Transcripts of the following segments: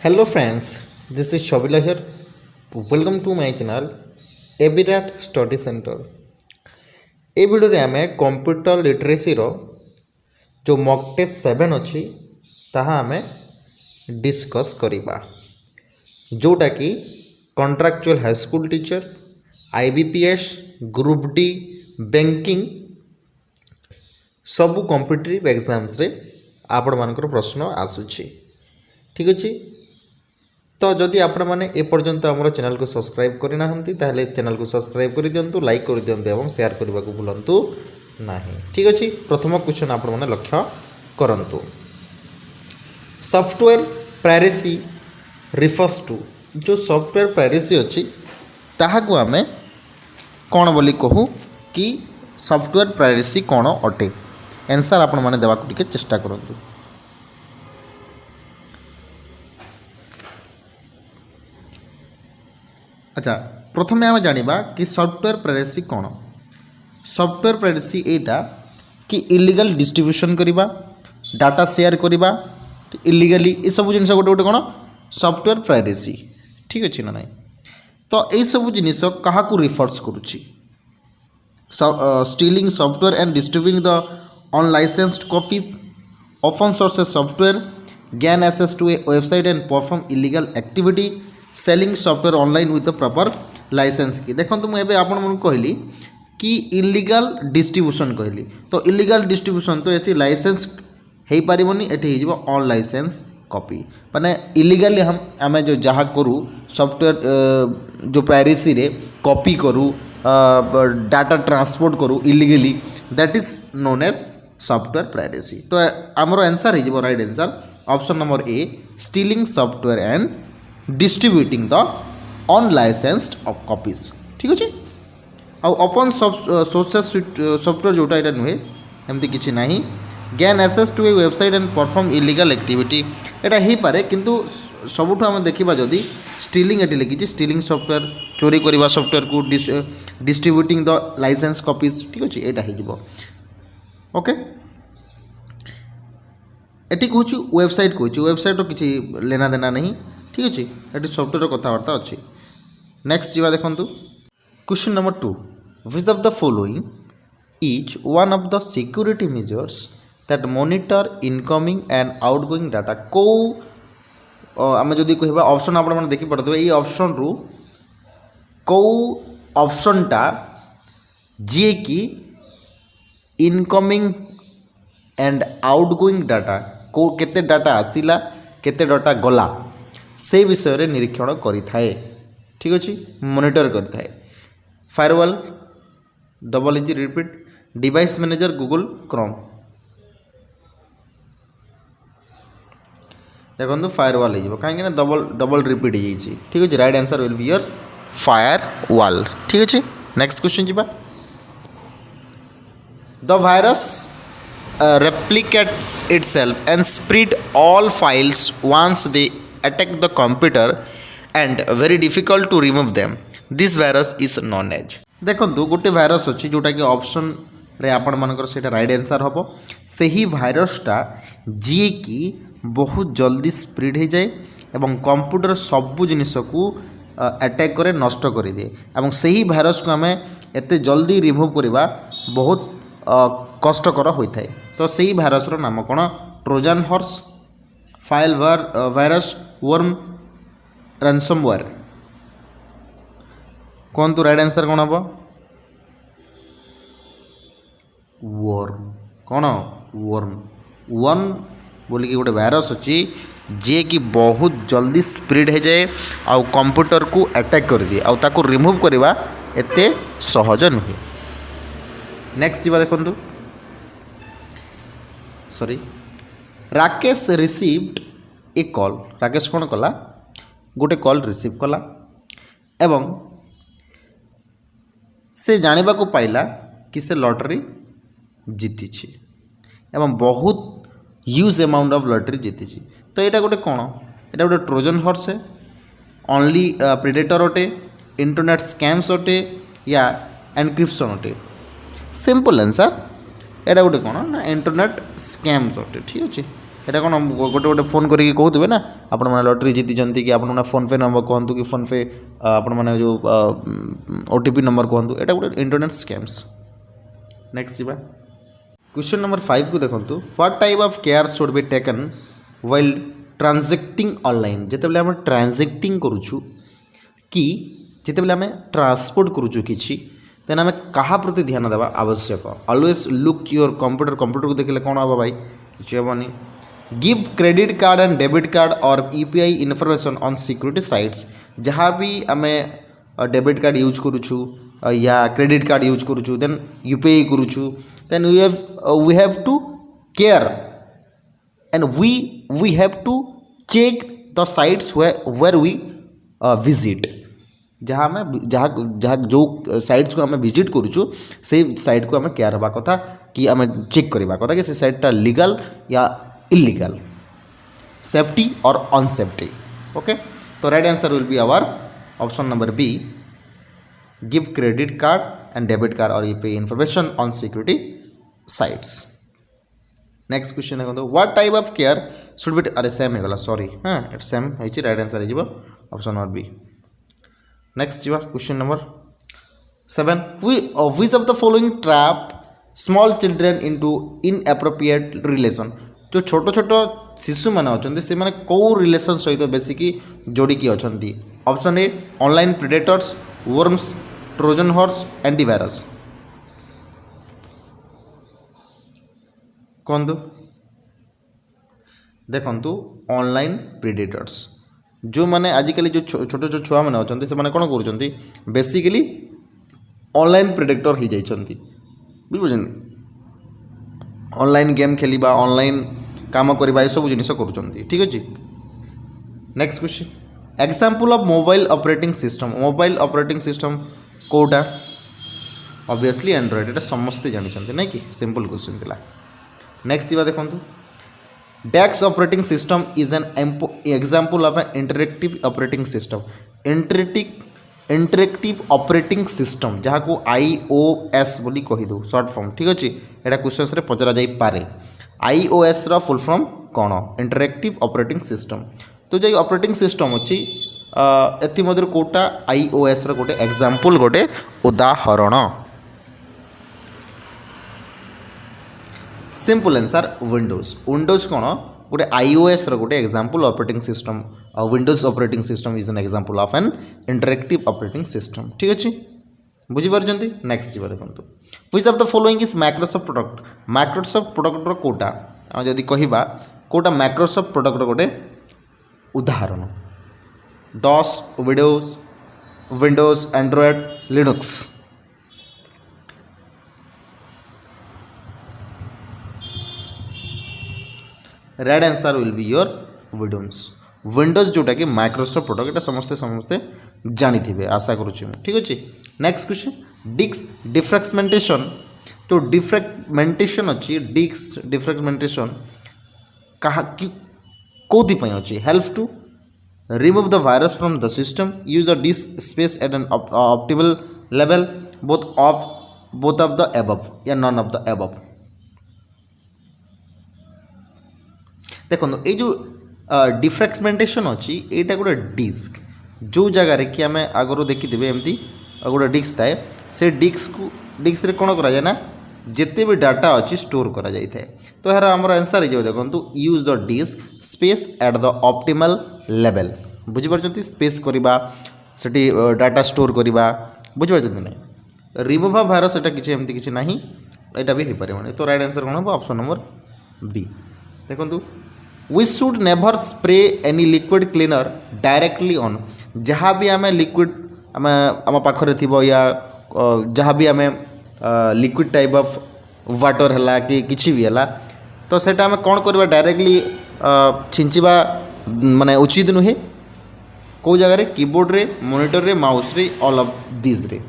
Hello friends, this is Shabila here. Welcome to my channel Ebirat Study Center. A video रे आमे computer literacy रो जो mock test 7 अछि ताहा आमे discuss करिबा जोटा कि contractual high school teacher IBPS group D banking सबु कॉम्पिटिटिव एग्जाम्स रे आपण मानकर प्रश्न आसुछि। ठीक अछि, तो जदि आपण मैंने एपर्यंत आम चैनल को सब्सक्राइब करना ताहले चैनल को सब्सक्राइब कर दिंतु, लाइक कर दिंतु और शेयर करने को भूलु ना। ठीक अच्छे, प्रथम क्वेश्चन आपण मैंने लक्ष्य करंतु। सॉफ्टवेयर प्राइवेसी रिफर्स टू जो सॉफ्टवेयर प्राइवेसी अच्छी ताहाकू आमे कौन बोली कहू कि सॉफ्टवेयर प्राइवेसी कौन अटे। आंसर आपण मैंने देवा टिके चेष्टा करंतु। अच्छा, प्रथम आम जानिबा कि सॉफ्टवेयर प्राइवेसी कौन। सॉफ्टवेयर प्राइवेसी एटा कि इलीगल डिस्ट्रीब्यूशन करिबा, डाटा शेयर करिबा इलीगली, ये सब जिनिस गोटे गोटे कौन सॉफ्टवेयर प्राइवेसी। ठीक अच्छे ना नहीं, तो ये सब जिनिस क्या रिफर्स करुच्ची। Stealing software and distributing the unlicensed copies, open source software, gain access to a website and perform illegal activity, selling software online with proper license की। देखो मुझे आपन कहली कि इलीगल डिस्ट्रीब्यूशन कहली, तो इलीगल डिस्ट्रीब्यूशन तो ये लाइसेंस हो पारबनी, ये हो अनलाइसेंस कॉपी माने इलीगली हम आम जो जहाँ करूँ सॉफ्टवेयर जो प्राइवेसी रे कॉपी करूँ, डाटा ट्रांसपोर्ट करूँ illegally, that is known as software privacy. तो आमर आंसर हो right answer option number A, stealing software and distributing the unlicensed copies. ठीक अच्छे, ओपन सोर्सेस सॉफ्टवेयर जोटा यहाँ नुहे एमती किसी ना, gain access to a website and perform illegal activity यहाँ हो पारे, किंतु सबुठ आम देखा जदि स्टीलिंग ये लिखी स्टीलिंग सॉफ्टवेयर चोरी करवा सॉफ्टवेयर को डिस्ट्रीब्यूटिंग द लाइसेंस कॉपीज। ठीक अच्छे, यहाँ हो ओके। ये कहूँ वेबसाइट कहूँ, वेबसाइट किसी लेना देना नहीं। ठीक अच्छे, ये सॉफ्टवेयर कथबार्ता अच्छी। नेक्स्ट जी देखो question number 2, which of the following is one of the security measures that monitor incoming and outgoing data. को आम जदि कह ऑप्शन आप देखिपे ये ऑप्शन रु कौ ऑप्शनटा जी कि इनकमिंग एंड आउटगोइंग डाटा को केते डाटा आसिला केते डाटा गला से विषय रे निरीक्षण करिथाए। ठीक अच्छे, मॉनिटर करिथाए। Firewall, double is repeat, device manager, Google Chrome. देखो फायरवॉल हो कहीं डबल रिपीट हो। ठीक अच्छे, right answer will be your firewall. ठीक अच्छे, नेक्स्ट क्वेश्चन जीवा। The virus replicates itself and spread all files once they attack the computer and very difficult to remove them. This virus is known as। देखो गोटे virus अच्छी जोटा कि option रे आपण मानकर सेटा राइट आंसर हम से ही भाइरसटा जी कि बहुत जल्दी स्प्रेड हो जाए एवं कंप्यूटर सबू जिनिस को अटैक करे, नष्ट कर दिए और से ही भाइरस को आम एते जल्दी रिमूव करवा बहुत कष्टकर होता है। तो सही भाइरस नाम कौन, Trojan horse, file virus, worm, ransomware. कौन तो राइट आंसर कौन हम, वर्म। कौन वर्म, वर्म बोलिक गोटे भाइरस अच्छी जे कि बहुत जल्दी स्प्रेड हो जाए आउ कंप्यूटर को अटैक कर दिए आउ ताको रिमूव करवा एते सहज नुहे। नेक्स्ट जीवा देखो सॉरी, राकेश रिसीव्ड ए कॉल। राकेश कौन कला, गोटे कॉल रिसीव कला एवं से जानिबा को पाइला कि से लॉटरी जीति एवं बहुत ह्यूज अमाउंट ऑफ लॉटरी जीति। तो यहाँ गोटे कौन, यहाँ गोटे ट्रोजन हॉर्स है, ओनली प्रेडेटर अटे, इंटरनेट स्कैम्स अटे या एनक्रिप्शन अटे। सिंपल आंसर यहाँ गोटे कौन ना इंटरनेट स्कैम्स अटे। ठीक अच्छे, এটা କ'ଣ ଗୋଟେ ଗୋଟେ ଫୋନ୍ କରିକି କହୁଥିବେ ନା ଆପଣମାନେ ଲଟେରୀ ଜିତିଛନ୍ତି କି ଆପଣମାନେ ଫୋନ୍ପେ ନମ୍ବର କୁହନ୍ତୁ କି ଫୋନ୍ପେ ଆପଣମାନେ ଯେଉଁ OTP ନମ୍ବର କୁହନ୍ତୁ, ଏଇଟା ଗୋଟେ ଇଣ୍ଟରନେଟ୍ ସ୍କାମ୍ସ। ନେକ୍ସଟ ଯିବା क्वेश्चन नंबर 5 को देखो what type of care should be taken while transacting online जितेबाला आम ट्रांजैक्टिंग करूछु कि जितेबाला आम ट्रांसपोर्ट करूछु किछि देन आम कहा प्रति ध्यान देवा आवश्यक। ऑलवेज लुक योर कंप्यूटर को देखले कौन हम भाई किसी हेनी। Give credit card and debit card और UPI information on security sites जहाँ भी आम डेबिट कार्ड यूज करूछु या क्रेडिट कार्ड यूज करूछु देन UPI करूछु then we have to care and we have to check the sites where we visit जहाँ में जहाँ जो साइट्स को आम विजिट करूँ से साइट को आम केयर हवा कथा कि आम चेक करवा कथा कि से साइटटा लीगल या इलीगल, सेफ्टी और अनसेफ्टी। ओके, तो right answer will be our option number B, give credit card and debit card और UPI information on security sites. Next question देखो what type of care should be अरे same होगा sorry हाँ same होती right answer हो option number B. Next जी question number 7 which of the following trap small children into inappropriate relation. जो छोट छोट शिशु मैंने अच्छा से मैंने कौ रिलेशन सहित बेसिकी जोड़िकी अच्छा। Option A online predators, worms, trojan horse, antivirus. कहतु देखु ऑनलाइन प्रेडेटर्स जो मैंने आजिकल जो छोट छोट छुआ मैंने अच्छा से कौन कर बेसिकली ऑनलाइन प्रेडेटर हो जाती बुझे ऑनलाइन गेम खेलिबा ऑनलाइन काम करवा ये सब जिन कर ठीक अच्छे। Next question example of mobile operating system कोटा ऑब्वियसली एंड्रॉइड एटा समस्ते जानते नहीं कि सिंपल क्वेश्चन थिला। नेक्स्ट जी देखो DOS operating system is an example of an interactive operating system. Interactive operating system जहाँ को IOS बोली कहीदू शॉर्ट फॉर्म ठीक अच्छे। यहाँ क्वेश्चन रे पचरा जाई पारे IOS रा फुल फॉर्म कौन इंटरेक्टिव ऑपरेटिंग सिस्टम। तो जो ऑपरेटिंग सिस्टम अच्छी एथि मध्य कोटा IOS रा गोटे एग्जांपल गोटे उदाहरण। सिंपल आंसर विंडोज कौन गोटे IOS रो गोटे example operating system. Windows operating system is an example of an interactive operating system ठीक अच्छे बुझीपार्टी। नेक्स्ट जी देखो which of the following is Microsoft product रो कोटा जदि कहबा कोटा माइक्रोसॉफ्ट प्रोडक्ट रो गोटे उदाहरण DOS, Windows, Android, Linux. Right answer will be your Windows जोटा कि माइक्रोसॉफ्ट प्रोडक्ट एटा समस्ते जानी थे आशा करुच्ची ठीक अच्छे। नेक्स्ट क्वेश्चन डिफ्रैगमेंटेशन तो डिफ्रैगमेंटेशन अच्छी डिफ्रैगमेंटेशन कहा कौथि अच्छी help to remove the virus from the system use the disk space at an optimal level both of the above या नॉन ऑफ द एबव। देखो ये जो डिफ्रैगमेंटेशन अच्छी यहाँ गोटे डिस्क जो जगार कि आम आगु देखिथे एमती गोटे डिस्क थाए से डिस्क रे कौन करा जाए ना जिते भी डाटा अच्छी स्टोर करा जाए थाए। तो यार आम आंसर हो देखो use the disk space at the optimal level बुझीपार स्पेस करवा से डाटा स्टोर करवा बुझीपार ना रिमूव वायरस एटा किसी एमती किसी ना यहाँ भी हो पारे। तो राइट आंसर कौन हम ऑप्शन नंबर बी। देखो we should never spray any liquid cleaner directly on जहाँ भी आम लिक्विड आम पाखरे थी या जहाँ भी आम लिक्विड टाइप ऑफ वाटर है कि किसी भी है तो सेटा आम कौन करवा डायरेक्टली छिंचवा माने उचित नुहे कौ जगह कीबोर्ड रे मॉनिटर रे माउस रे ऑल ऑफ दिस रे।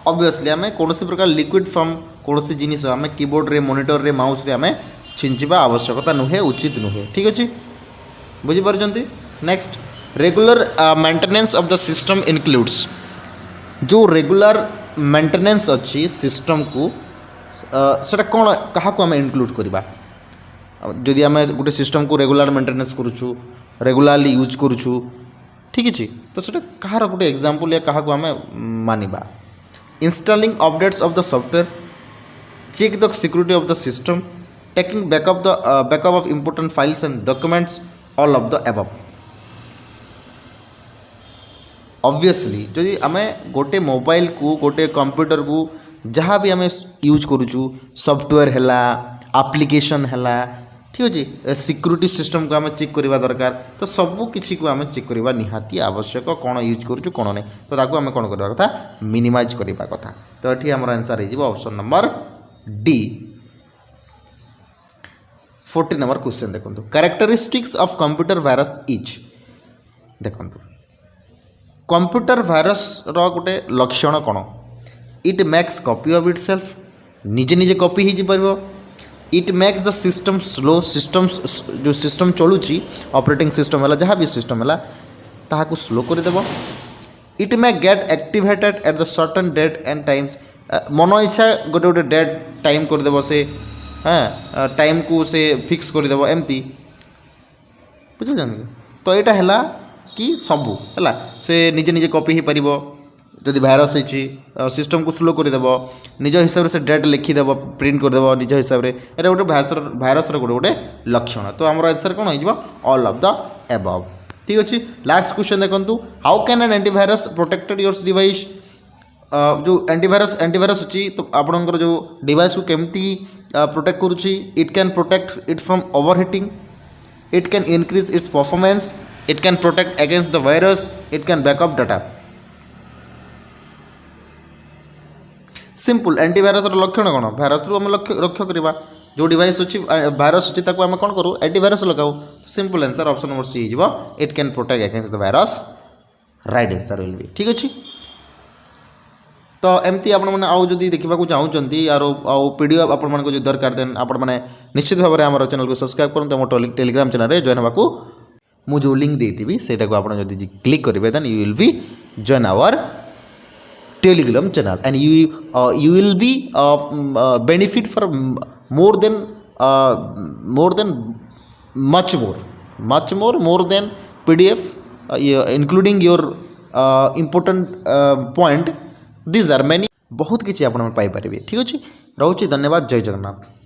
ऑब्वियसली आम कौन प्रकार लिक्विड फ्रॉम कौन जिनिस आम कीबोर्ड रे मॉनिटर रे माउस रे आम छिंचवा आवश्यकता नुहे उचित नुहे ठीक अच्छे बुझीपार। Next regular maintenance of the system includes जो रेगुलर मेंटेनेंस अच्छी सिस्टम को सेटा कौन क्या आम इनक्लूड करवा जदि आम गोटे सिस्टम को रेगुलर मेंटेनेंस करुचु रेगुलारली यूज करुचु ठीक है तो सेटा कहार गोटे एग्जांपल या क्या आम मानिबा installing updates of the software check the security of the system taking backup of important files and documents all of the above obviously जदि आम गोटे मोबाइल को गोटे कंप्यूटर को जहाँ भी आम यूज करुचु सॉफ्टवेयर है एप्लिकेशन है ठीक अच्छे सिक्योरिटी सिस्टम को आम चेक करवा दरकार तो सबू किसी को आम चेक करवा निहाती आवश्यक कौन यूज करुचु कौन नहीं तो ताकू आम कौन करवा कथा मिनिमाइज करवा कथा तो ये आम आंसर हो option number D 14 number question देखो characteristics of computer virus is देखो कंप्यूटर वायरस रो गोटे लक्षण कौन it makes copy of itself निजे निजे कॉपी हो it makes the system slow systems जो सिस्टम चलुची ऑपरेटिंग सिस्टम है जहाँ भी सिस्टम है ताकू स्लो करदेव it may get activated at the certain date and times मन इच्छा गोटे गोटे डेट टाइम करदेव से हाँ टाइम को से फिक्स करदेव एमती बुझे तो यहाँ है कि सबू है से निजे निजे कॉपी हो पार जदि भाइरस होती सिस्टम को स्लो करदेव निज हिसाब से डेट लिखिदेव प्रिंट करदेव निज हिसाब से ये गोटे भाइरस गोटे गोटे लक्षण तो आम आंसर कौन हो ऑल ऑफ द एबव ठीक अच्छे लास्ट क्वेश्चन देखो how can an antivirus protected your device जो एंटीवायरस अच्छी तो आपंकर जो डिवाइस को केमती प्रोटेक्ट करुच्ची it can protect it from overheating it can increase its performance it can protect against the virus it can backup data simple antivirus लक्षण कौन भाइरस रु आम रक्षा करवा जो डिवाइस अच्छी भाइरस अच्छी आम कौन करूँ एंटीवायरस लगाऊ simple answer option number C हो it can protect against the virus right answer will be ठीक अच्छे तो एमती आपण मैंने आउ जदि देखा चाहते यार पीडीएफ आपण मानक जो दरकार देन आपण मैंने निश्चित भाव में आम चैनल को सब्सक्राइब करूँ मोर टेलीग्राम चैनल में जॉइन होगा मुझे जो लिंक देती से आप क्लिक करेंगे then you will be join our Telegram channel and you will be benefit for more than more than PDF including your important point these are many बहुत किसी आप पाई पारे ठीक अच्छे रोचे धन्यवाद जय जगन्नाथ।